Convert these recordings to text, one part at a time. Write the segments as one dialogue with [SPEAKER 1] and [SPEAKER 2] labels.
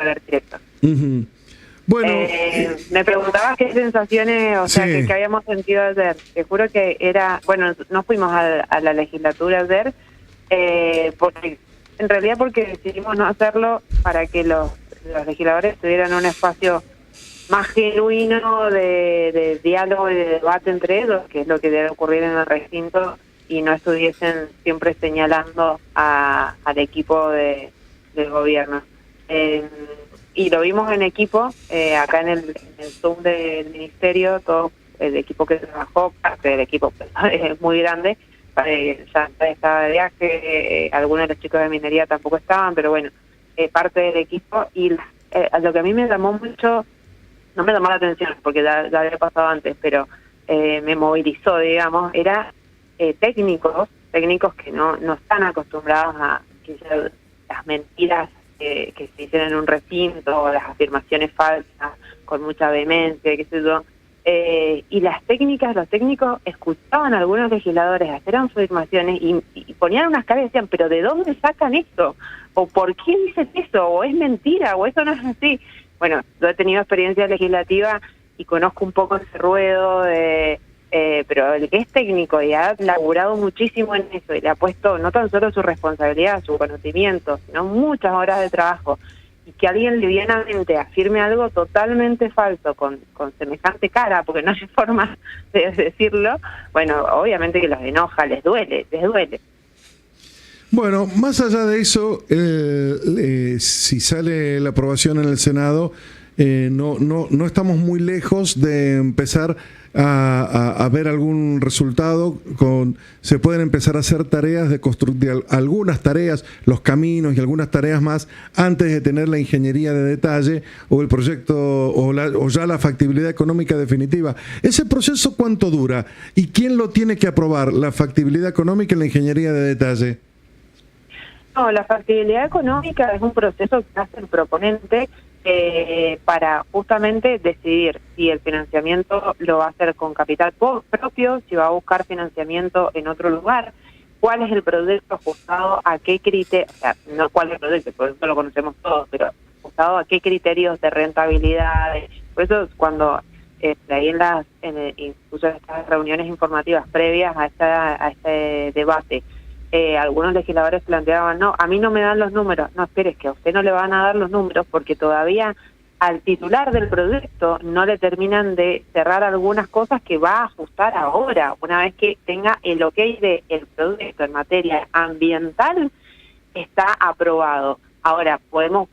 [SPEAKER 1] poder directo.
[SPEAKER 2] Uh-huh. Bueno,
[SPEAKER 1] me preguntabas qué sensaciones, o sea,
[SPEAKER 2] sí.
[SPEAKER 1] que habíamos sentido ayer. Te juro que era, bueno, no fuimos a la legislatura ayer, porque en realidad porque decidimos no hacerlo para que los legisladores tuvieran un espacio más genuino de diálogo y de debate entre ellos, que es lo que debe ocurrir en el recinto, y no estuviesen siempre señalando al equipo del gobierno. Y lo vimos en equipo, acá en el Zoom del ministerio, todo el equipo que trabajó, parte del equipo es muy grande, ya estaba de viaje, algunos de los chicos de minería tampoco estaban, pero bueno, parte del equipo. Y lo que a mí me llamó mucho, no me llamó la atención porque ya había pasado antes, pero me movilizó, digamos, era técnicos que no están acostumbrados a que las mentiras que se hicieron en un recinto, o las afirmaciones falsas con mucha vehemencia, qué sé yo. Y los técnicos escuchaban a algunos legisladores hacer afirmaciones y ponían unas caras y decían, pero ¿de dónde sacan esto? ¿O por qué dicen eso? ¿O es mentira? ¿O eso no es así? Bueno, yo he tenido experiencia legislativa y conozco un poco ese ruedo pero el que es técnico y ha laburado muchísimo en eso y le ha puesto no tan solo su responsabilidad, su conocimiento, sino muchas horas de trabajo, y que alguien livianamente afirme algo totalmente falso con semejante cara, porque no hay forma de decirlo, bueno, obviamente que los enoja, les duele.
[SPEAKER 2] Bueno, más allá de eso, si sale la aprobación en el Senado, no estamos muy lejos de empezar a ver algún resultado. Se pueden empezar a hacer tareas de algunas tareas, los caminos y algunas tareas más, antes de tener la ingeniería de detalle o el proyecto o ya la factibilidad económica definitiva. ¿Ese proceso cuánto dura? ¿Y quién lo tiene que aprobar? ¿La factibilidad económica y la ingeniería de detalle?
[SPEAKER 1] No, la factibilidad económica es un proceso que hace el proponente para justamente decidir si el financiamiento lo va a hacer con capital propio, si va a buscar financiamiento en otro lugar, cuál es el proyecto ajustado a qué criterio, o sea, no cuál es el proyecto, por eso lo conocemos todos, pero ajustado a qué criterios de rentabilidad. Por eso cuando ahí incluso en estas reuniones informativas previas a este debate, algunos legisladores planteaban, no, a mí no me dan los números. No, espere, es que a usted no le van a dar los números porque todavía al titular del proyecto no le terminan de cerrar algunas cosas que va a ajustar ahora, una vez que tenga el ok del proyecto en materia ambiental, está aprobado. Ahora, podemos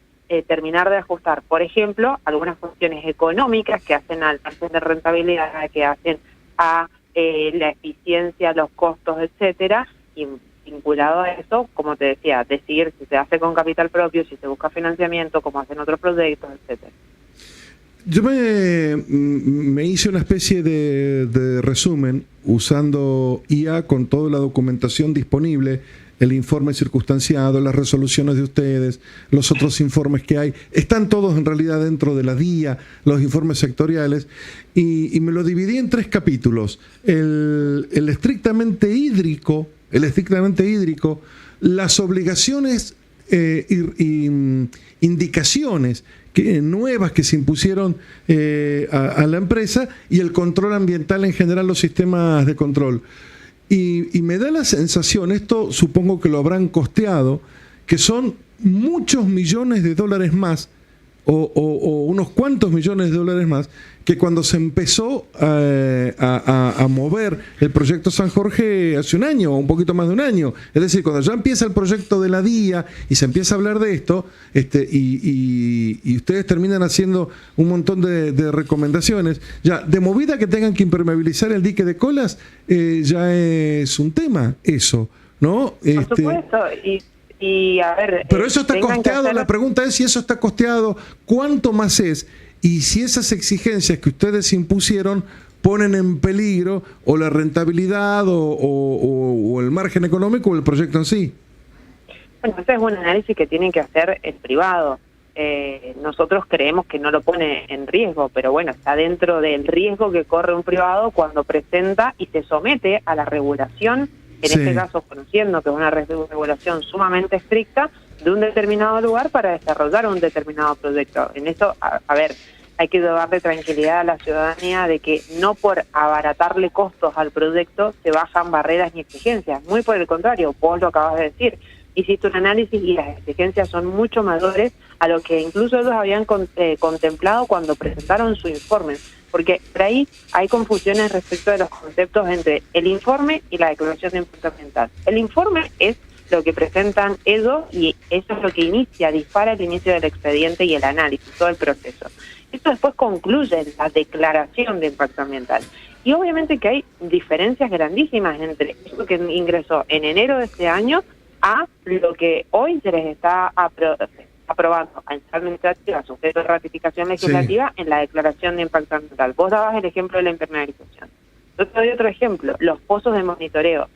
[SPEAKER 1] terminar de ajustar, por ejemplo, algunas funciones económicas que hacen al margen de rentabilidad, que hacen a la eficiencia, los costos, etcétera, y vinculado a eso, como te decía, decidir si se hace con capital propio, si se busca financiamiento, como hacen otros proyectos, etcétera.
[SPEAKER 2] Yo me hice una especie de resumen usando IA con toda la documentación disponible, el informe circunstanciado, las resoluciones de ustedes, los otros informes que hay. Están todos en realidad dentro de la DIA, los informes sectoriales, y me lo dividí en 3 capítulos. El estrictamente hídrico, las obligaciones indicaciones nuevas que se impusieron a la empresa, y el control ambiental en general, los sistemas de control. Y me da la sensación, esto supongo que lo habrán costeado, que son muchos millones de dólares más, o unos cuantos millones de dólares más, que cuando se empezó a mover el proyecto San Jorge hace un año, o un poquito más de un año. Es decir, cuando ya empieza el proyecto de la DIA y se empieza a hablar de esto, y ustedes terminan haciendo un montón de recomendaciones, ya de movida que tengan que impermeabilizar el dique de Colas, ya es un tema eso, ¿no?
[SPEAKER 1] Por supuesto, y a ver...
[SPEAKER 2] Pero eso está costeado, la pregunta es si eso está costeado, ¿cuánto más es? Y si esas exigencias que ustedes impusieron ponen en peligro o la rentabilidad o el margen económico o el proyecto en sí.
[SPEAKER 1] Bueno, ese es un análisis que tiene que hacer el privado. Nosotros creemos que no lo pone en riesgo, pero bueno, está dentro del riesgo que corre un privado cuando presenta y se somete a la regulación, en este caso conociendo que es una regulación sumamente estricta, de un determinado lugar para desarrollar un determinado proyecto. En eso, a ver, hay que darle tranquilidad a la ciudadanía de que no por abaratarle costos al proyecto se bajan barreras ni exigencias. Muy por el contrario, vos lo acabas de decir. Hiciste un análisis y las exigencias son mucho mayores a lo que incluso ellos habían contemplado cuando presentaron su informe. Porque por ahí hay confusiones respecto de los conceptos entre el informe y la declaración de impacto ambiental. El informe es lo que presentan ellos y eso es lo que dispara el inicio del expediente y el análisis, todo el proceso. Esto después concluye la declaración de impacto ambiental. Y obviamente que hay diferencias grandísimas entre eso que ingresó en enero de este año a lo que hoy se les está aprobando a instancia administrativa, sujeto de ratificación legislativa, en la declaración de impacto ambiental. Vos dabas el ejemplo de la impermeabilización. Yo te doy otro ejemplo, los pozos de monitoreo,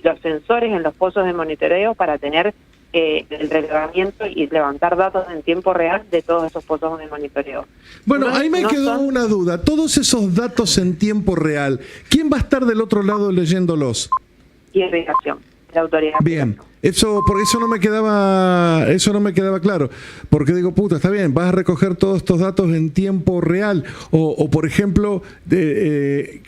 [SPEAKER 1] los sensores en los pozos de monitoreo para tener el relevamiento y levantar datos en tiempo real de todos esos pozos de monitoreo.
[SPEAKER 2] Bueno, ahí me quedó una duda. Todos esos datos en tiempo real, ¿quién va a estar del otro lado leyéndolos?
[SPEAKER 1] Irrigación, la autoridad.
[SPEAKER 2] Bien, porque eso no me quedaba claro. Porque digo, puta, está bien, vas a recoger todos estos datos en tiempo real. O por ejemplo, ¿qué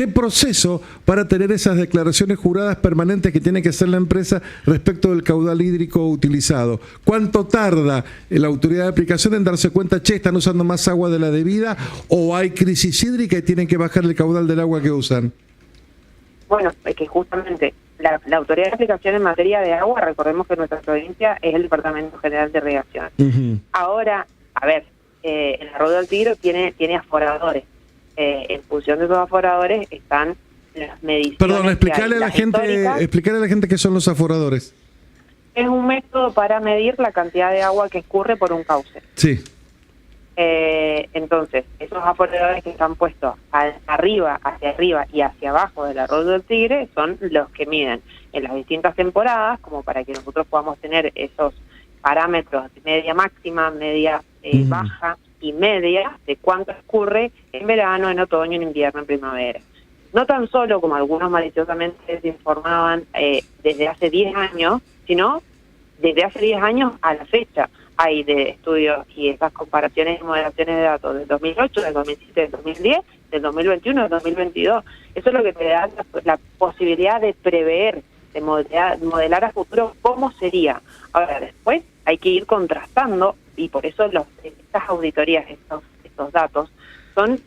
[SPEAKER 2] proceso para tener esas declaraciones juradas permanentes que tiene que hacer la empresa respecto del caudal hídrico utilizado? ¿Cuánto tarda la autoridad de aplicación en darse cuenta, che, están usando más agua de la debida o hay crisis hídrica y tienen que bajar el caudal del agua que usan?
[SPEAKER 1] Bueno, es que justamente la autoridad de aplicación en materia de agua, recordemos que nuestra provincia es el Departamento General de Irrigación. Ahora, a ver, el Arroyo del Tigre tiene aforadores. En función de esos aforadores están las mediciones.
[SPEAKER 2] Perdón, explicarle a la gente qué son los aforadores.
[SPEAKER 1] Es un método para medir la cantidad de agua que escurre por un cauce.
[SPEAKER 2] Sí.
[SPEAKER 1] Entonces, esos aforadores que están puestos hacia arriba y hacia abajo del Arroyo del Tigre son los que miden en las distintas temporadas, como para que nosotros podamos tener esos parámetros de media máxima, media baja y media de cuánto escurre en verano, en otoño, en invierno, en primavera. No tan solo, como algunos maliciosamente se informaban, desde hace 10 años, sino desde hace 10 años a la fecha. Hay de estudios y esas comparaciones y modelaciones de datos del 2008, del 2007, del 2010, del 2021, del 2022. Eso es lo que te da la posibilidad de prever, de modelar a futuro cómo sería. Ahora, después hay que ir contrastando y por eso estas auditorías, estos datos, son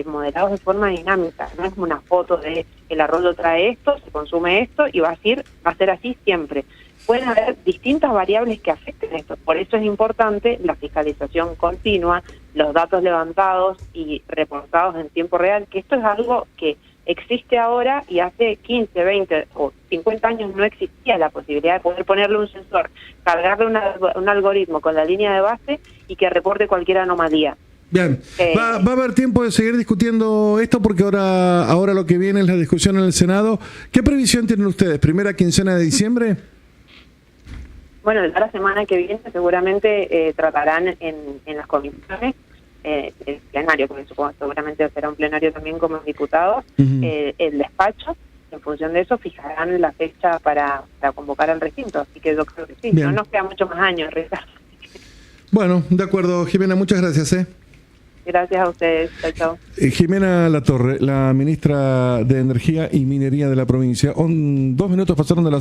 [SPEAKER 1] modelados de forma dinámica. No es una foto de el arroyo trae esto, se consume esto y va a ser así siempre. Pueden haber distintas variables que afecten esto. Por eso es importante la fiscalización continua, los datos levantados y reportados en tiempo real, que esto es algo que existe ahora y hace 15, 20 o 50 años no existía la posibilidad de poder ponerle un sensor, cargarle un algoritmo con la línea de base y que reporte cualquier anomalía.
[SPEAKER 2] Bien, va a haber tiempo de seguir discutiendo esto porque ahora lo que viene es la discusión en el Senado. ¿Qué previsión tienen ustedes? ¿Primera quincena de diciembre?
[SPEAKER 1] Bueno, la semana que viene seguramente tratarán en las comisiones el plenario, porque supongo que seguramente será un plenario también como diputados, el despacho. En función de eso fijarán la fecha para convocar al recinto, así que yo creo que sí. Bien. No nos queda mucho más años, Ricardo.
[SPEAKER 2] Bueno, de acuerdo, Jimena, muchas gracias.
[SPEAKER 1] Gracias a ustedes. Chao, chao.
[SPEAKER 2] Jimena Latorre, la ministra de Energía y Minería de la provincia. 2 minutos pasaron de las